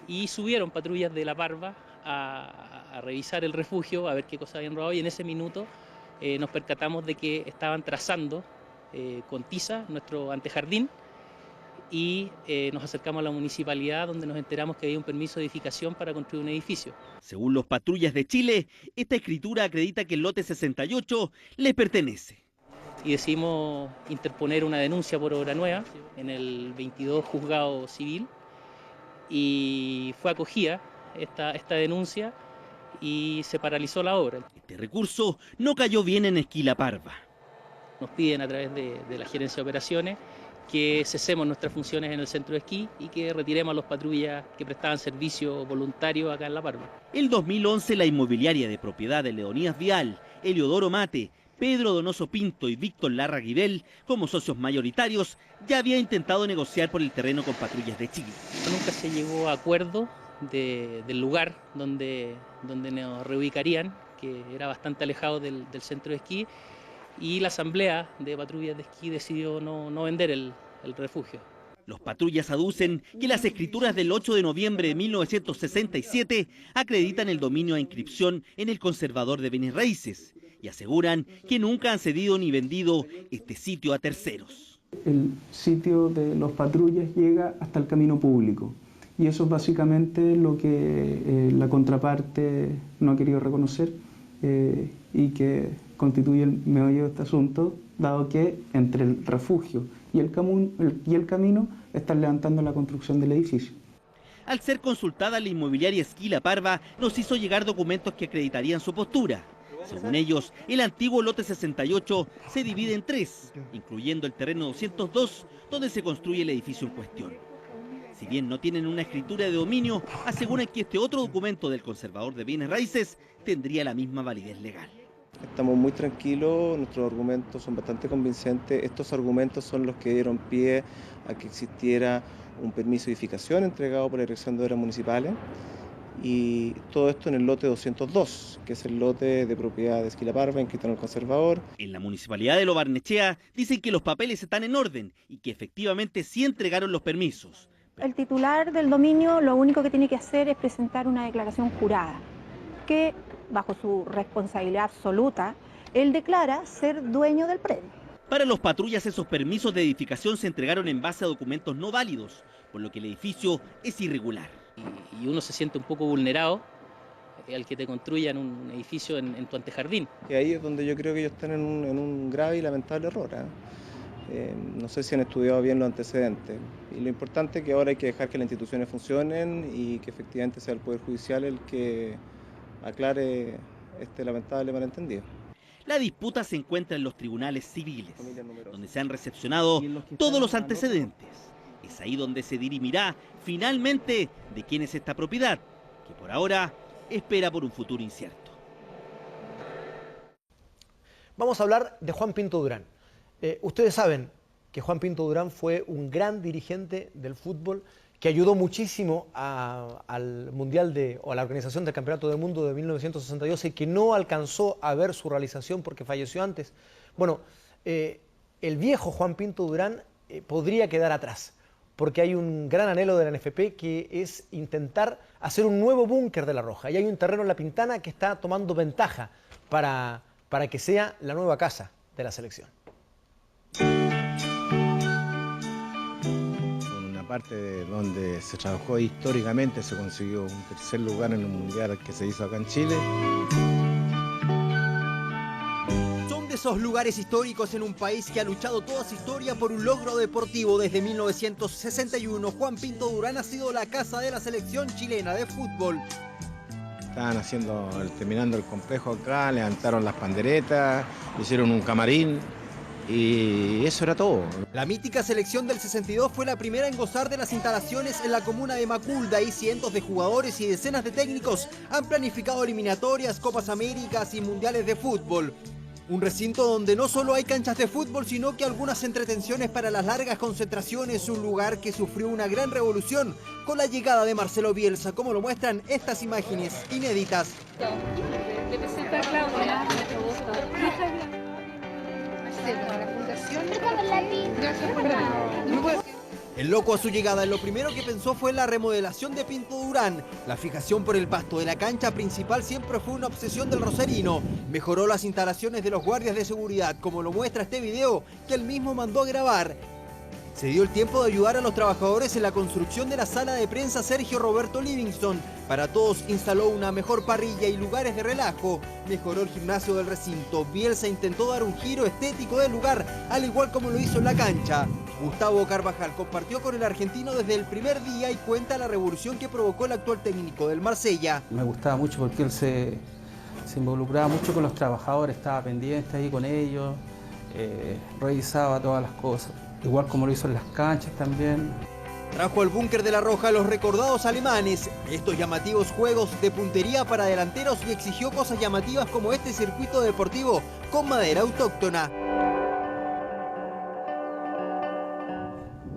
y subieron patrullas de la Parva a revisar el refugio, a ver qué cosas habían robado, y en ese minuto nos percatamos de que estaban trazando con tiza nuestro antejardín. Y nos acercamos a la municipalidad, donde nos enteramos que había un permiso de edificación para construir un edificio. Según los Patrullas de Chile, esta escritura acredita que el lote 68 le pertenece. Y decidimos interponer una denuncia por obra nueva en el 22 Juzgado Civil, y fue acogida esta denuncia y se paralizó la obra. Este recurso no cayó bien en Esquila Parva. Nos piden a través de la Gerencia de Operaciones que cesemos nuestras funciones en el centro de esquí y que retiremos a los patrullas que prestaban servicio voluntario acá en La Parva. En 2011, la inmobiliaria de propiedad de Leonidas Vial, Eliodoro Mate, Pedro Donoso Pinto y Víctor Larra Guibel, como socios mayoritarios, ya había intentado negociar por el terreno con Patrullas de Chile. Nunca se llegó a acuerdo del lugar donde nos reubicarían, que era bastante alejado del centro de esquí, y la asamblea de Patrullas de Esquí decidió no vender el refugio. Los patrullas aducen que las escrituras del 8 de noviembre de 1967 acreditan el dominio a inscripción en el conservador de bienes raíces y aseguran que nunca han cedido ni vendido este sitio a terceros. El sitio de los patrullas llega hasta el camino público y eso es básicamente lo que la contraparte no ha querido reconocer y que constituye el meollo de este asunto, dado que entre el refugio y el camino estar levantando la construcción del edificio. Al ser consultada, la inmobiliaria Esquila Parva nos hizo llegar documentos que acreditarían su postura. Según ellos, el antiguo lote 68 se divide en 3, incluyendo el terreno 202, donde se construye el edificio en cuestión. Si bien no tienen una escritura de dominio, aseguran que este otro documento del conservador de bienes raíces tendría la misma validez legal. Estamos muy tranquilos, nuestros argumentos son bastante convincentes. Estos argumentos son los que dieron pie a que existiera un permiso de edificación entregado por la Dirección de Obras Municipales, y todo esto en el lote 202, que es el lote de propiedad de Esquila Parva, inscrito en el conservador. En la municipalidad de Lo Barnechea dicen que los papeles están en orden y que efectivamente sí entregaron los permisos. El titular del dominio lo único que tiene que hacer es presentar una declaración jurada, que bajo su responsabilidad absoluta, él declara ser dueño del predio. Para los patrullas, esos permisos de edificación se entregaron en base a documentos no válidos, por lo que el edificio es irregular. Y uno se siente un poco vulnerado al que te construyan un edificio en tu antejardín. Y ahí es donde yo creo que ellos están en un grave y lamentable error. No sé si han estudiado bien los antecedentes. Y lo importante es que ahora hay que dejar que las instituciones funcionen y que efectivamente sea el Poder Judicial el que aclare este lamentable malentendido. La disputa se encuentra en los tribunales civiles, donde se han recepcionado todos los antecedentes. Es ahí donde se dirimirá finalmente de quién es esta propiedad, que por ahora espera por un futuro incierto. Vamos a hablar de Juan Pinto Durán. Ustedes saben que Juan Pinto Durán fue un gran dirigente del fútbol que ayudó muchísimo al Mundial o a la organización del Campeonato del Mundo de 1962 y que no alcanzó a ver su realización porque falleció antes. Bueno, el viejo Juan Pinto Durán podría quedar atrás, porque hay un gran anhelo de la NFP que es intentar hacer un nuevo búnker de La Roja. Y hay un terreno en La Pintana que está tomando ventaja para que sea la nueva casa de la selección. Una parte de donde se trabajó históricamente, se consiguió un tercer lugar en el mundial que se hizo acá en Chile. Esos lugares históricos en un país que ha luchado toda su historia por un logro deportivo. Desde 1961, Juan Pinto Durán ha sido la casa de la selección chilena de fútbol. Estaban terminando el complejo acá, levantaron las panderetas, hicieron un camarín y eso era todo. La mítica selección del 62 fue la primera en gozar de las instalaciones en la comuna de Macul. De ahí cientos de jugadores y decenas de técnicos han planificado eliminatorias, Copas Américas y mundiales de fútbol. Un recinto donde no solo hay canchas de fútbol, sino que algunas entretenciones para las largas concentraciones, un lugar que sufrió una gran revolución con la llegada de Marcelo Bielsa, como lo muestran estas imágenes inéditas. Le presento a Claudia, mucho gusto. Marcelo, la fundación. Gracias por venir. El loco a su llegada, lo primero que pensó fue la remodelación de Pinto Durán. La fijación por el pasto de la cancha principal siempre fue una obsesión del rosarino. Mejoró las instalaciones de los guardias de seguridad, como lo muestra este video que él mismo mandó a grabar. Se dio el tiempo de ayudar a los trabajadores en la construcción de la sala de prensa Sergio Roberto Livingston. Para todos instaló una mejor parrilla y lugares de relajo. Mejoró el gimnasio del recinto. Bielsa intentó dar un giro estético del lugar, al igual como lo hizo en la cancha. Gustavo Carvajal compartió con el argentino desde el primer día y cuenta la revolución que provocó el actual técnico del Marsella. Me gustaba mucho porque él se involucraba mucho con los trabajadores, estaba pendiente ahí con ellos, revisaba todas las cosas. Igual como lo hizo en las canchas también. Trajo al búnker de La Roja los recordados alemanes, estos llamativos juegos de puntería para delanteros, y exigió cosas llamativas como este circuito deportivo con madera autóctona.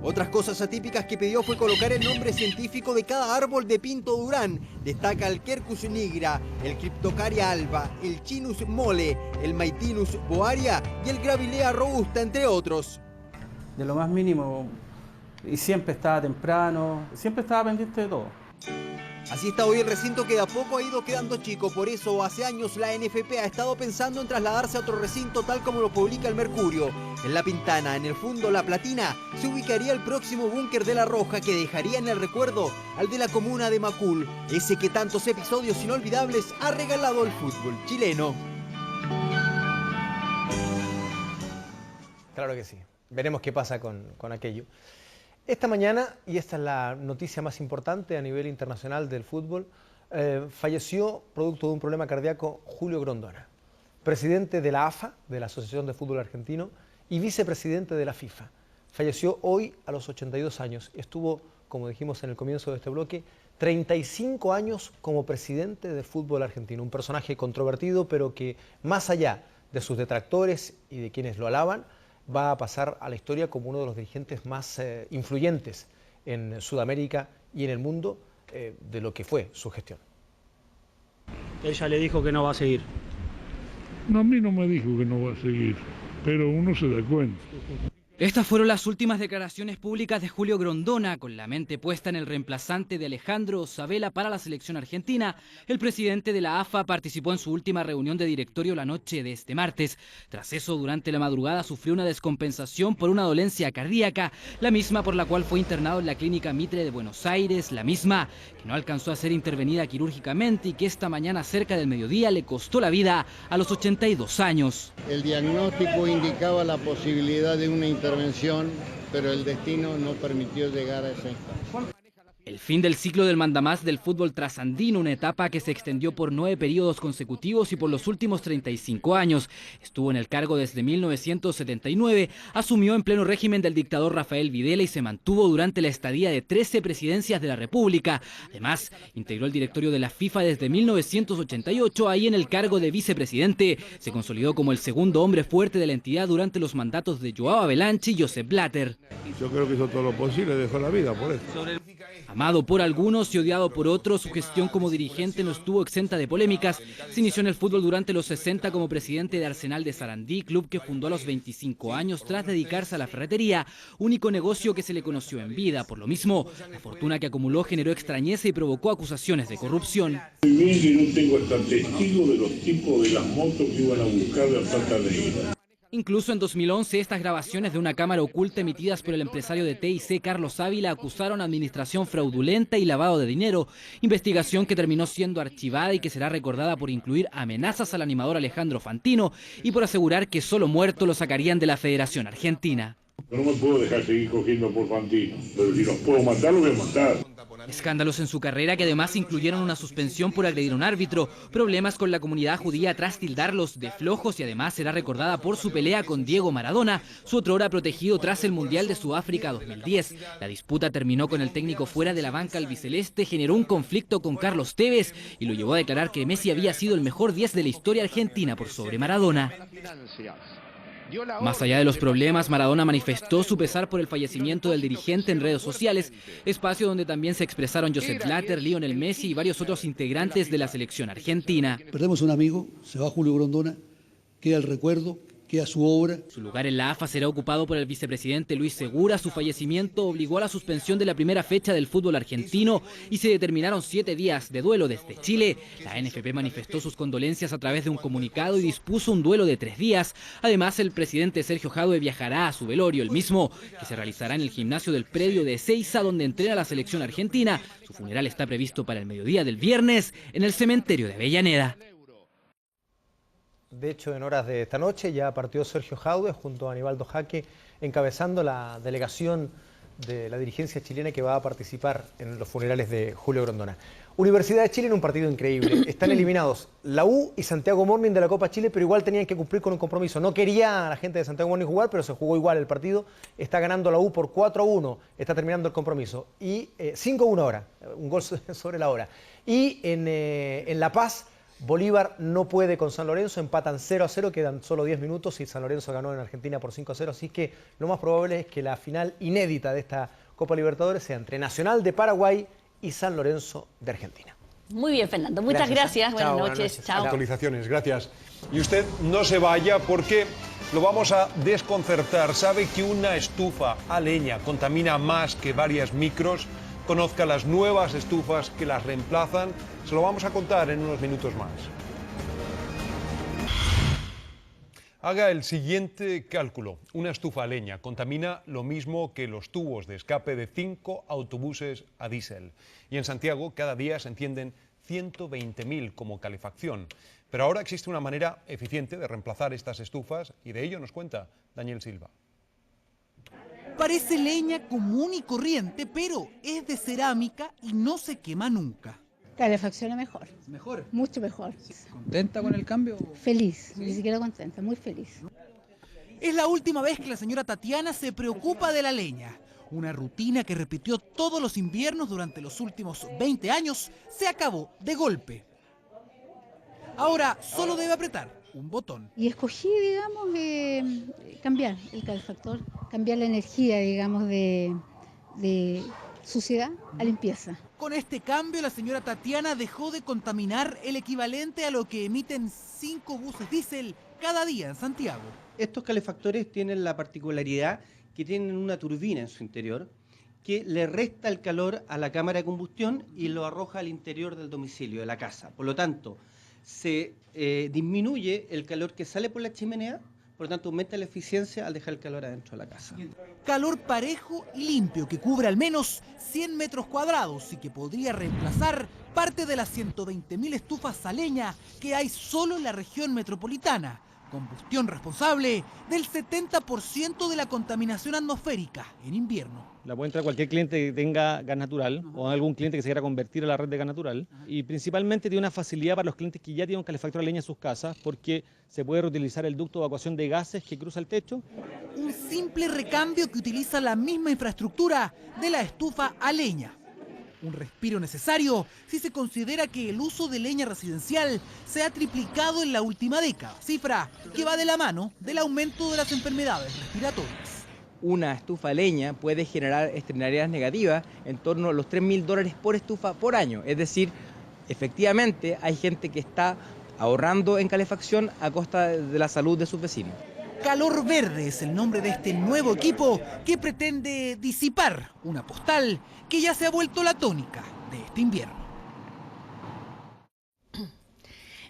Otras cosas atípicas que pidió fue colocar el nombre científico de cada árbol de Pinto Durán. Destaca el Quercus nigra, el Cryptocaria alba, el Chinus mole, el Maitinus boaria y el Gravilea robusta, entre otros. De lo más mínimo, y siempre estaba temprano, siempre estaba pendiente de todo. Así está hoy el recinto, que de a poco ha ido quedando chico. Por eso hace años la NFP ha estado pensando en trasladarse a otro recinto, tal como lo publica el Mercurio. En La Pintana, en el fondo La Platina, se ubicaría el próximo búnker de La Roja, que dejaría en el recuerdo al de la comuna de Macul, ese que tantos episodios inolvidables ha regalado al fútbol chileno. Claro que sí. Veremos qué pasa con aquello. Esta mañana, y esta es la noticia más importante a nivel internacional del fútbol, falleció producto de un problema cardíaco Julio Grondona, presidente de la AFA, de la Asociación de Fútbol Argentino, y vicepresidente de la FIFA. Falleció hoy a los 82 años. Estuvo, como dijimos en el comienzo de este bloque, 35 años como presidente del fútbol argentino. Un personaje controvertido, pero que más allá de sus detractores y de quienes lo alaban, va a pasar a la historia como uno de los dirigentes más influyentes en Sudamérica y en el mundo de lo que fue su gestión. Ella le dijo que no va a seguir. No, a mí no me dijo que no va a seguir, pero uno se da cuenta. Estas fueron las últimas declaraciones públicas de Julio Grondona, con la mente puesta en el reemplazante de Alejandro Sabella para la selección argentina. El presidente de la AFA participó en su última reunión de directorio la noche de este martes. Tras eso, durante la madrugada sufrió una descompensación por una dolencia cardíaca, la misma por la cual fue internado en la Clínica Mitre de Buenos Aires, la misma que no alcanzó a ser intervenida quirúrgicamente y que esta mañana cerca del mediodía le costó la vida a los 82 años. El diagnóstico indicaba la posibilidad de una intervención, pero el destino no permitió llegar a esa instancia. El fin del ciclo del mandamás del fútbol trasandino, una etapa que se extendió por 9 periodos consecutivos y por los últimos 35 años. Estuvo en el cargo desde 1979, asumió en pleno régimen del dictador Rafael Videla y se mantuvo durante la estadía de 13 presidencias de la República. Además, integró el directorio de la FIFA desde 1988, ahí en el cargo de vicepresidente. Se consolidó como el segundo hombre fuerte de la entidad durante los mandatos de Joao Havelange y Josep Blatter. Yo creo que hizo todo lo posible, dejó la vida por eso. Amado por algunos y odiado por otros, su gestión como dirigente no estuvo exenta de polémicas. Se inició en el fútbol durante los 60 como presidente de Arsenal de Sarandí, club que fundó a los 25 años tras dedicarse a la ferretería, único negocio que se le conoció en vida. Por lo mismo, la fortuna que acumuló generó extrañeza y provocó acusaciones de corrupción. Muy bien que no tengo hasta testigo de los tipos de las motos que iban a buscar la plata negra. Incluso en 2011, estas grabaciones de una cámara oculta emitidas por el empresario de TIC, Carlos Ávila, acusaron administración fraudulenta y lavado de dinero, investigación que terminó siendo archivada y que será recordada por incluir amenazas al animador Alejandro Fantino y por asegurar que solo muerto lo sacarían de la Federación Argentina. Yo no me puedo dejar seguir cogiendo por Fantino, pero si los puedo matar, los voy a matar. Escándalos en su carrera que además incluyeron una suspensión por agredir a un árbitro, problemas con la comunidad judía tras tildarlos de flojos y además será recordada por su pelea con Diego Maradona, su otrora protegido tras el Mundial de Sudáfrica 2010. La disputa terminó con el técnico fuera de la banca albiceleste, generó un conflicto con Carlos Tevez y lo llevó a declarar que Messi había sido el mejor 10 de la historia argentina por sobre Maradona. Más allá de los problemas, Maradona manifestó su pesar por el fallecimiento del dirigente en redes sociales, espacio donde también se expresaron Josep Blatter, Lionel Messi y varios otros integrantes de la selección argentina. Perdemos un amigo, se va Julio Grondona, queda el recuerdo, queda su obra. Su lugar en la AFA será ocupado por el vicepresidente Luis Segura. Su fallecimiento obligó a la suspensión de la primera fecha del fútbol argentino y se determinaron 7 días de duelo desde Chile. La NFP manifestó sus condolencias a través de un comunicado y dispuso un duelo de 3 días. Además, el presidente Sergio Jadue viajará a su velorio, el mismo que se realizará en el gimnasio del predio de Ezeiza, donde entrena la selección argentina. Su funeral está previsto para el mediodía del viernes en el cementerio de Avellaneda. De hecho, en horas de esta noche ya partió Sergio Jadue junto a Aníbaldo Jaque, encabezando la delegación de la dirigencia chilena que va a participar en los funerales de Julio Grondona. Universidad de Chile en un partido increíble. Están eliminados la U y Santiago Morning de la Copa Chile, pero igual tenían que cumplir con un compromiso. No quería la gente de Santiago Morning jugar, pero se jugó igual el partido. Está ganando la U por 4-1, está terminando el compromiso. Y 5-1 ahora, un gol sobre la hora. Y en La Paz, Bolívar no puede con San Lorenzo, empatan 0-0, quedan solo 10 minutos y San Lorenzo ganó en Argentina por 5-0, así que lo más probable es que la final inédita de esta Copa Libertadores sea entre Nacional de Paraguay y San Lorenzo de Argentina. Muy bien, Fernando, muchas gracias. Chao, buenas noches. Chao. Actualizaciones, gracias. Y usted no se vaya porque lo vamos a desconcertar. ¿Sabe que una estufa a leña contamina más que varias micros? Conozca las nuevas estufas que las reemplazan. Se lo vamos a contar en unos minutos más. Haga el siguiente cálculo. Una estufa a leña contamina lo mismo que los tubos de escape de 5 autobuses a diésel. Y en Santiago cada día se encienden 120.000 como calefacción. Pero ahora existe una manera eficiente de reemplazar estas estufas y de ello nos cuenta Daniel Silva. Parece leña común y corriente, pero es de cerámica y no se quema nunca. Calefacción es mejor. ¿Mejor? Mucho mejor. ¿Contenta con el cambio? Feliz, ni siquiera contenta, muy feliz. Es la última vez que la señora Tatiana se preocupa de la leña. Una rutina que repitió todos los inviernos durante los últimos 20 años se acabó de golpe. Ahora solo debe apretar un botón. Y escogí, digamos, cambiar el calefactor, cambiar la energía, digamos, de suciedad a limpieza. Con este cambio, la señora Tatiana dejó de contaminar el equivalente a lo que emiten 5 buses diésel cada día en Santiago. Estos calefactores tienen la particularidad que tienen una turbina en su interior que le resta el calor a la cámara de combustión y lo arroja al interior del domicilio, de la casa. Por lo tanto, se disminuye el calor que sale por la chimenea, por lo tanto aumenta la eficiencia al dejar el calor adentro de la casa. Calor parejo y limpio que cubre al menos 100 metros cuadrados y que podría reemplazar parte de las 120.000 estufas a leña que hay solo en la región metropolitana. Combustión responsable del 70% de la contaminación atmosférica en invierno. La puede entrar cualquier cliente que tenga gas natural o algún cliente que se quiera convertir a la red de gas natural. Y principalmente tiene una facilidad para los clientes que ya tienen un calefactor a leña en sus casas porque se puede reutilizar el ducto de evacuación de gases que cruza el techo. Un simple recambio que utiliza la misma infraestructura de la estufa a leña. Un respiro necesario si se considera que el uso de leña residencial se ha triplicado en la última década, cifra que va de la mano del aumento de las enfermedades respiratorias. Una estufa a leña puede generar externalidades negativas en torno a los $3.000 por estufa por año. Es decir, efectivamente hay gente que está ahorrando en calefacción a costa de la salud de sus vecinos. Calor Verde es el nombre de este nuevo equipo que pretende disipar una postal que ya se ha vuelto la tónica de este invierno.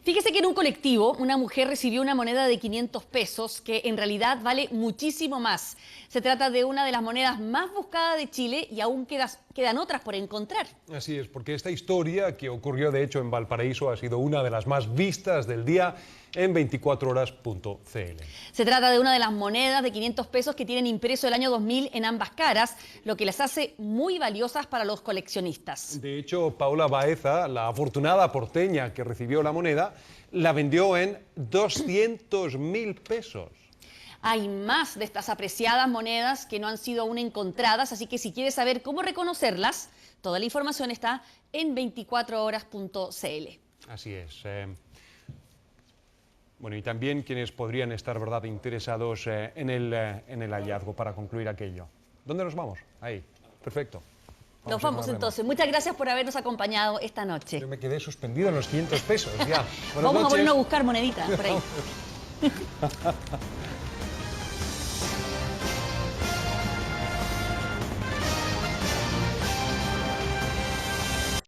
Fíjese que en un colectivo una mujer recibió una moneda de 500 pesos que en realidad vale muchísimo más. Se trata de una de las monedas más buscadas de Chile y aún quedan otras por encontrar. Así es, porque esta historia que ocurrió de hecho en Valparaíso ha sido una de las más vistas del día en 24horas.cl. Se trata de una de las monedas de 500 pesos que tienen impreso el año 2000 en ambas caras, lo que las hace muy valiosas para los coleccionistas. De hecho, Paula Baeza, la afortunada porteña que recibió la moneda, la vendió en 200.000 pesos. Hay más de estas apreciadas monedas que no han sido aún encontradas, así que si quieres saber cómo reconocerlas, toda la información está en 24horas.cl. Así es. Bueno, y también quienes podrían estar, ¿verdad?, interesados en el hallazgo para concluir aquello. ¿Dónde nos vamos? Ahí. Perfecto. Nos vamos entonces. Muchas gracias por habernos acompañado esta noche. Yo me quedé suspendido en los 500 pesos ya. Vamos a ponernos a buscar moneditas por ahí.